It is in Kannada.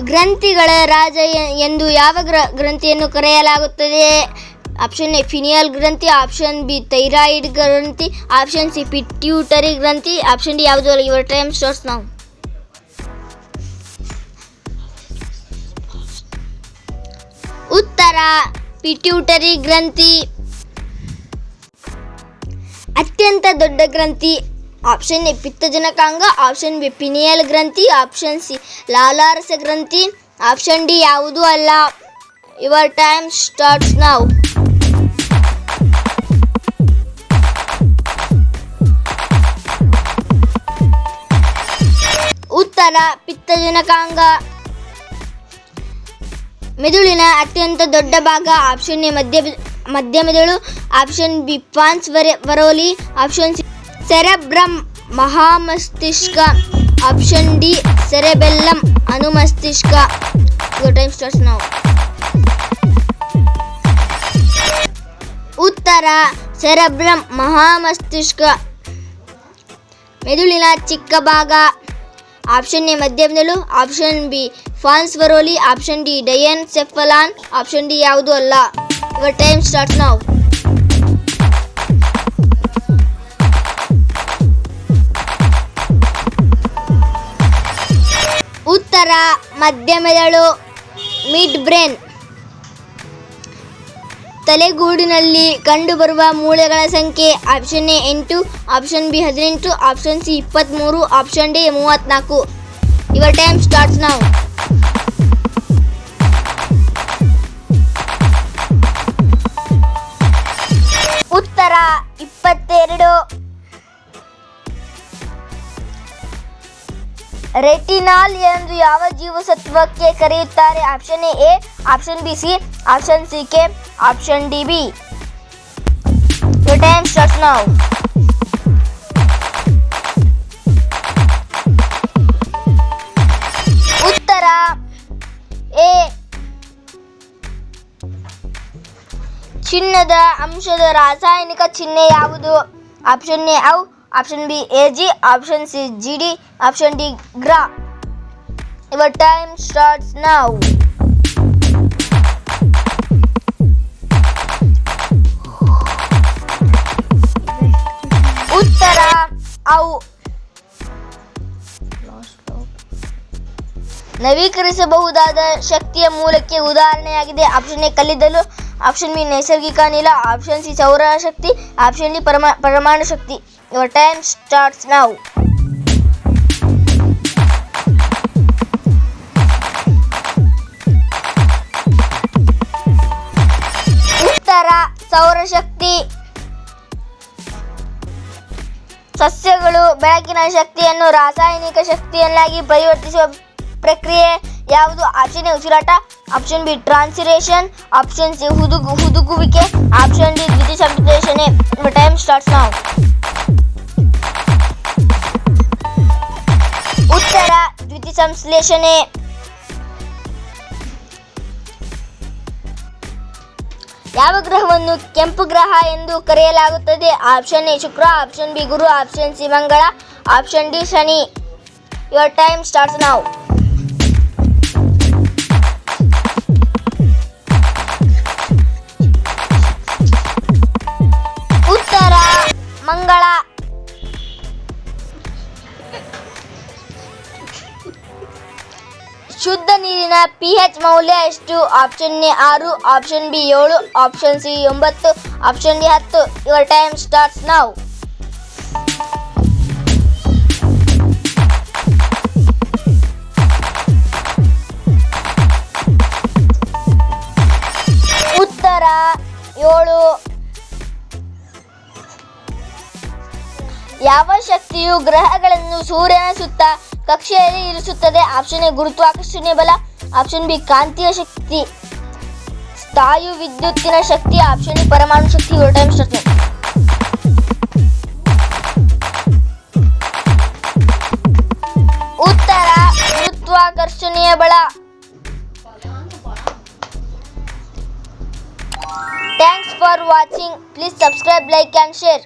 ಗ್ರಂಥಿಗಳ ರಾಜ ಎಂದು ಯಾವ ಗ್ರಂಥಿಯನ್ನು ಕರೆಯಲಾಗುತ್ತದೆ? ಆಪ್ಷನ್ ಎ ಪಿನಿಯಲ್ ಗ್ರಂಥಿ, ಆಪ್ಷನ್ ಬಿ ಥೈರಾಯಿಡ್ ಗ್ರಂಥಿ, ಆಪ್ಷನ್ ಸಿ ಪಿಟ್ಯೂಟರಿ ಗ್ರಂಥಿ, ಆಪ್ಷನ್ ಡಿ ಯಾವುದು ಅಲ್ಲ. Your time starts now. ಉತ್ತರ ಪಿಟ್ಯೂಟರಿ ಗ್ರಂಥಿ. ಅತ್ಯಂತ ದೊಡ್ಡ ಗ್ರಂಥಿ. ಆಪ್ಷನ್ ಎ ಪಿತ್ತಜನಕಾಂಗ, ಆಪ್ಷನ್ ಬಿ ಪಿನಿಯಲ್ ಗ್ರಂಥಿ, ಆಪ್ಷನ್ ಸಿ ಲಾಲಾರಸ ಗ್ರಂಥಿ, ಆಪ್ಷನ್ ಡಿ ಯಾವುದೂ ಅಲ್ಲ. Your time starts now. ಉತ್ತರ ಪಿತ್ತಜನಕಾಂಗ. ಮೆದುಳಿನ ಅತ್ಯಂತ ದೊಡ್ಡ ಭಾಗ. ಆಪ್ಷನ್ ಎ ಮಧ್ಯ ಮೆದುಳು, option B pons varolii, option C cerebrum ಮಹಾಮಸ್ತಿಷ್ಕ, ಆಪ್ಷನ್ ಡಿ ಸೆರೆಬೆಲ್ಲಮ್ ಅನುಮಸ್ತಿಷ್ಕ. Your time starts now. ಉತ್ತರ ಸೆರೆಬ್ರಮ್ ಮಹಾಮಸ್ತಿಷ್ಕ. ಮೆದುಳಿನ ಚಿಕ್ಕ ಭಾಗ. ಆಪ್ಷನ್ ಎ ಮಧ್ಯ ಮೆದುಳು, option B pons varolii, option D diencephalon, option D ಯಾವುದೂ ಅಲ್ಲ. Your time starts now. ಉತ್ತರ ಮಧ್ಯ ಮೆದುಳು, ಮಿಡ್ ಬ್ರೇನ್. ತಲೆಗೂಡಿನಲ್ಲಿ ಕಂಡುಬರುವ ಮೂಳೆಗಳ ಸಂಖ್ಯೆ. Option A 8, option B 18, option C 23, option D 34. Your time starts now. ಉತ್ತರ 22. ರೆಟಿನಾಲ್ ಎಂದು ಯಾವ ಜೀವಸತ್ವಕ್ಕೆ ಕರೆಯುತ್ತಾರೆ? Option A, option B C, option C K, option D B. Your time starts now. ಉತ್ತರ ಎ. ಚಿನ್ನದ ಅಂಶದ ರಾಸಾಯನಿಕ ಚಿಹ್ನೆ ಯಾವುದು? ಆಪ್ಷನ್ ಎ ಔ, option B AG, option C GD, option D ಗ್ರಾ. Your time starts now. ಉತ್ತರ ಔ. ನವೀಕರಿಸಬಹುದಾದ ಶಕ್ತಿಯ ಮೂಲಕ್ಕೆ ಉದಾಹರಣೆಯಾಗಿದೆ. ಆಪ್ಷನ್ ಎ ಕಲ್ಲಿದ್ದಲು, ಆಪ್ಷನ್ ಬಿ ನೈಸರ್ಗಿಕ ಅನಿಲ, ಆಪ್ಷನ್ ಸಿ ಸೌರಶಕ್ತಿ, ಆಪ್ಷನ್ ಡಿ ಪರಮಾಣು ಶಕ್ತಿ. Your time starts now. ಉತ್ತರ ಸೌರಶಕ್ತಿ. ಸಸ್ಯಗಳು ಬೆಳಕಿನ ಶಕ್ತಿಯನ್ನು ರಾಸಾಯನಿಕ ಶಕ್ತಿಯನ್ನಾಗಿ ಪರಿವರ್ತಿಸುವ ಪ್ರಕ್ರಿಯೆ ಯಾವುದು? ಆಪ್ಷನ್ ಎ ಉಸಿರಾಟ, option B transpiration, option C ಹುದುಗುವಿಕೆ, ಆಪ್ಷನ್ ಡಿ ದ್ಯುತಿಸಂಶ್ಲೇಷಣೆ. Time starts now. ಉತ್ತರ ದ್ಯುತಿಸಂಶ್ಲೇಷಣೆ. ಯಾವ ಗ್ರಹವನ್ನು ಕೆಂಪು ಗ್ರಹ ಎಂದು ಕರೆಯಲಾಗುತ್ತದೆ? ಆಪ್ಷನ್ ಎ ಶುಕ್ರ, ಆಪ್ಷನ್ ಬಿ ಗುರು, ಆಪ್ಷನ್ ಸಿ ಮಂಗಳ, ಆಪ್ಷನ್ ಡಿ ಶನಿ. Your time starts now. ಉತ್ತರ ಮಂಗಳ. ಶುದ್ಧ ನೀರಿನ pH ಮೌಲ್ಯ ಎಷ್ಟು? Option A 6, option B 7, option C 9, option D 10. Your time starts now. ಉತ್ತರ 7. ಯಾವ ಶಕ್ತಿಯು ಗ್ರಹಗಳನ್ನು ಸೂರ್ಯನ ಸುತ್ತ ಕಕ್ಷೆಯಲ್ಲಿ ಇರಿಸುತ್ತದೆ? ಆಪ್ಷನ್ ಎ ಗುರುತ್ವಾಕರ್ಷಣೆಯ ಬಲ, ಆಪ್ಷನ್ ಬಿ ಕಾಂತೀಯ ಶಕ್ತಿ, ಸ್ಥಾಯು ವಿದ್ಯುತ್ತಿನ ಶಕ್ತಿ, ಆಪ್ಷನ್ ಡಿ ಪರಮಾಣು ಶಕ್ತಿ. Your time starts. ಉತ್ತರ ಗುರುತ್ವಾಕರ್ಷಣೆಯ ಬಲ. Thanks for watching. Please subscribe, like and share.